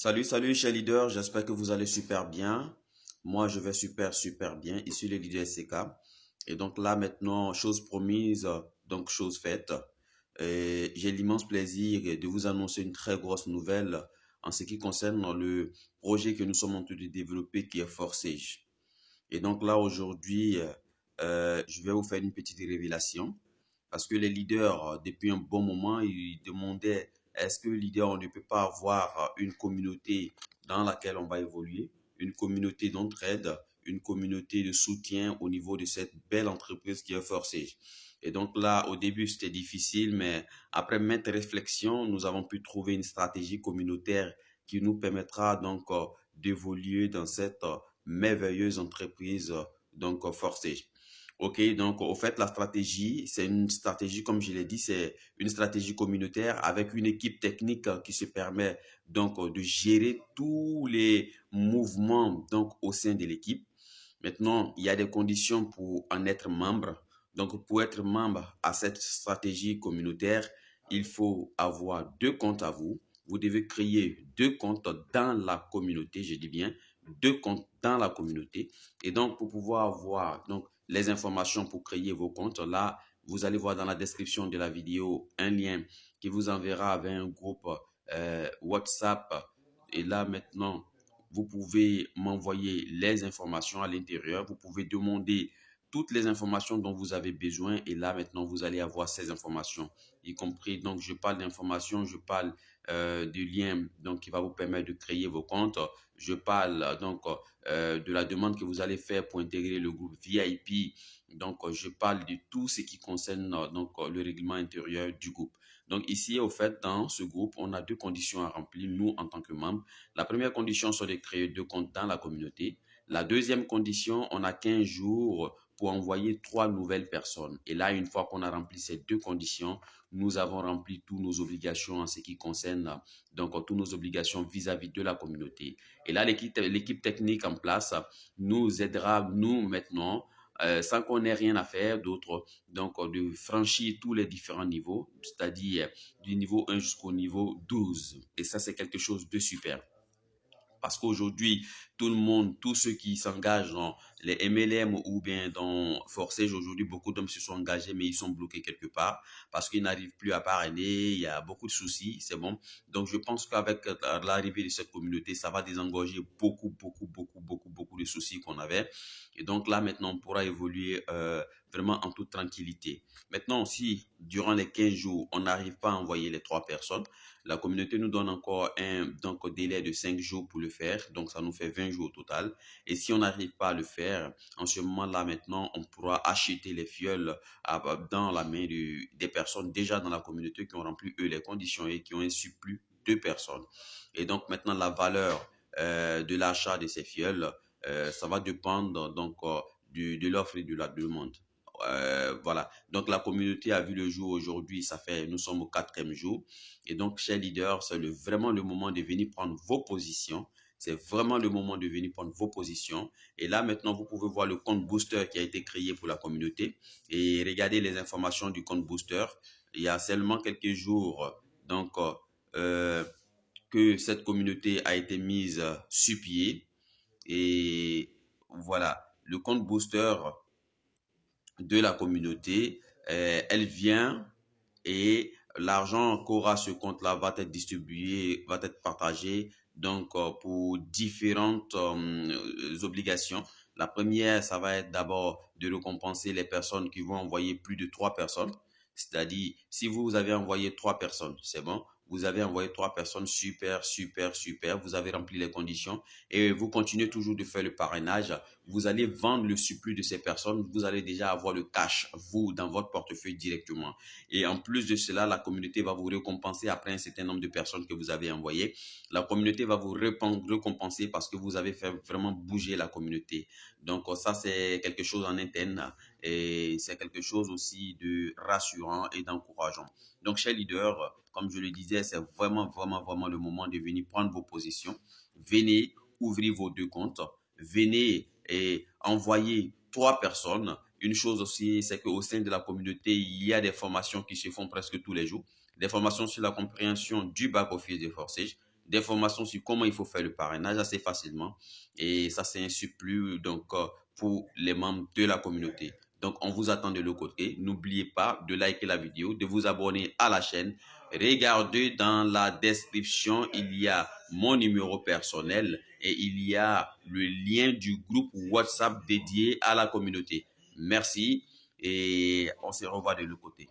Salut chers leaders, j'espère que vous allez super bien. Moi, je vais super bien. Ici le leader SK. Et donc là maintenant, chose promise, donc chose faite. J'ai l'immense plaisir de vous annoncer une très grosse nouvelle en ce qui concerne le projet que nous sommes en train de développer qui est Forsage. Et donc là aujourd'hui, je vais vous faire une petite révélation parce que les leaders, depuis un bon moment, ils demandaient est-ce que leader, on ne peut pas avoir une communauté dans laquelle on va évoluer, une communauté d'entraide, une communauté de soutien au niveau de cette belle entreprise qui est Forsage. Et donc là, au début, c'était difficile, mais après maintes réflexions, nous avons pu trouver une stratégie communautaire qui nous permettra donc d'évoluer dans cette merveilleuse entreprise donc Forsage. Ok, donc au fait, la stratégie, c'est une stratégie, comme je l'ai dit, c'est une stratégie communautaire avec une équipe technique qui se permet donc de gérer tous les mouvements donc au sein de l'équipe. Maintenant, il y a des conditions pour en être membre. Donc, pour être membre à cette stratégie communautaire, il faut avoir deux comptes à vous. Vous devez créer deux comptes dans la communauté, je dis bien deux comptes dans la communauté. Et donc, pour pouvoir avoir donc les informations pour créer vos comptes, là, vous allez voir dans la description de la vidéo un lien qui vous enverra vers un groupe WhatsApp. Et là, maintenant, vous pouvez m'envoyer les informations à l'intérieur. Vous pouvez demander toutes les informations dont vous avez besoin. Et là, maintenant, vous allez avoir ces informations, y compris, donc, je parle d'informations, je parle du lien donc, qui va vous permettre de créer vos comptes. Je parle donc de la demande que vous allez faire pour intégrer le groupe VIP. Donc, je parle de tout ce qui concerne donc le règlement intérieur du groupe. Donc, ici, au fait, dans ce groupe, on a deux conditions à remplir, nous, en tant que membres. La première condition, c'est de créer deux comptes dans la communauté. La deuxième condition, on a 15 jours pour envoyer 3 nouvelles personnes. Et là, une fois qu'on a rempli ces deux conditions, nous avons rempli toutes nos obligations en ce qui concerne donc toutes nos obligations vis-à-vis de la communauté. Et là, l'équipe technique en place nous aidera, nous, maintenant, sans qu'on ait rien à faire d'autre, donc de franchir tous les différents niveaux, c'est-à-dire du niveau 1 jusqu'au niveau 12. Et ça, c'est quelque chose de super. Parce qu'aujourd'hui, tout le monde, tous ceux qui s'engagent dans les MLM ou bien dans Forsage, aujourd'hui, beaucoup d'hommes se sont engagés, mais ils sont bloqués quelque part parce qu'ils n'arrivent plus à parrainer. Il y a beaucoup de soucis, c'est bon. Donc, je pense qu'avec l'arrivée de cette communauté, ça va désengorger beaucoup de soucis qu'on avait. Et donc là, maintenant, on pourra évoluer vraiment en toute tranquillité. Maintenant, si durant les 15 jours, on n'arrive pas à envoyer les 3 personnes, la communauté nous donne encore un donc, délai de 5 jours pour le faire. Donc, ça nous fait 20 jours au total. Et si on n'arrive pas à le faire, en ce moment-là, maintenant, on pourra acheter les fioles dans la main des personnes déjà dans la communauté qui ont rempli, eux, les conditions et qui ont un surplus de personnes. Et donc, maintenant, la valeur de l'achat de ces fioles, ça va dépendre donc, de l'offre et de la demande. Voilà. Donc, la communauté a vu le jour aujourd'hui. Nous sommes au 4e jour. Et donc, chers leaders, c'est vraiment le moment de venir prendre vos positions. C'est vraiment le moment de venir prendre vos positions. Et là, maintenant, vous pouvez voir le compte booster qui a été créé pour la communauté et regarder les informations du compte booster. Il y a seulement quelques jours, donc, que cette communauté a été mise sur pied. Et voilà, le compte booster de la communauté, elle vient et l'argent qu'aura ce compte-là va être distribué, va être partagé donc pour différentes obligations. La première, ça va être d'abord de récompenser les personnes qui vont envoyer plus de 3 personnes. C'est-à-dire, si vous avez envoyé 3 personnes, c'est bon. Vous avez envoyé 3 personnes, super. Vous avez rempli les conditions et vous continuez toujours de faire le parrainage. Vous allez vendre le surplus de ces personnes. Vous allez déjà avoir le cash, vous, dans votre portefeuille directement. Et en plus de cela, la communauté va vous récompenser après un certain nombre de personnes que vous avez envoyées. La communauté va vous récompenser parce que vous avez fait vraiment bouger la communauté. Donc ça, c'est quelque chose en interne et c'est quelque chose aussi de rassurant et d'encourageant. Donc, chers leaders, comme je le disais, c'est vraiment le moment de venir prendre vos positions. Venez ouvrir vos deux comptes. Venez et envoyer 3 personnes. Une chose aussi, c'est qu'au sein de la communauté, il y a des formations qui se font presque tous les jours. Des formations sur la compréhension du back-office de Forsage, d'informations sur comment il faut faire le parrainage assez facilement. Et ça, c'est un surplus donc, pour les membres de la communauté. Donc, on vous attend de l'autre côté. N'oubliez pas de liker la vidéo, de vous abonner à la chaîne. Regardez dans la description, il y a mon numéro personnel et il y a le lien du groupe WhatsApp dédié à la communauté. Merci et on se revoit de l'autre côté.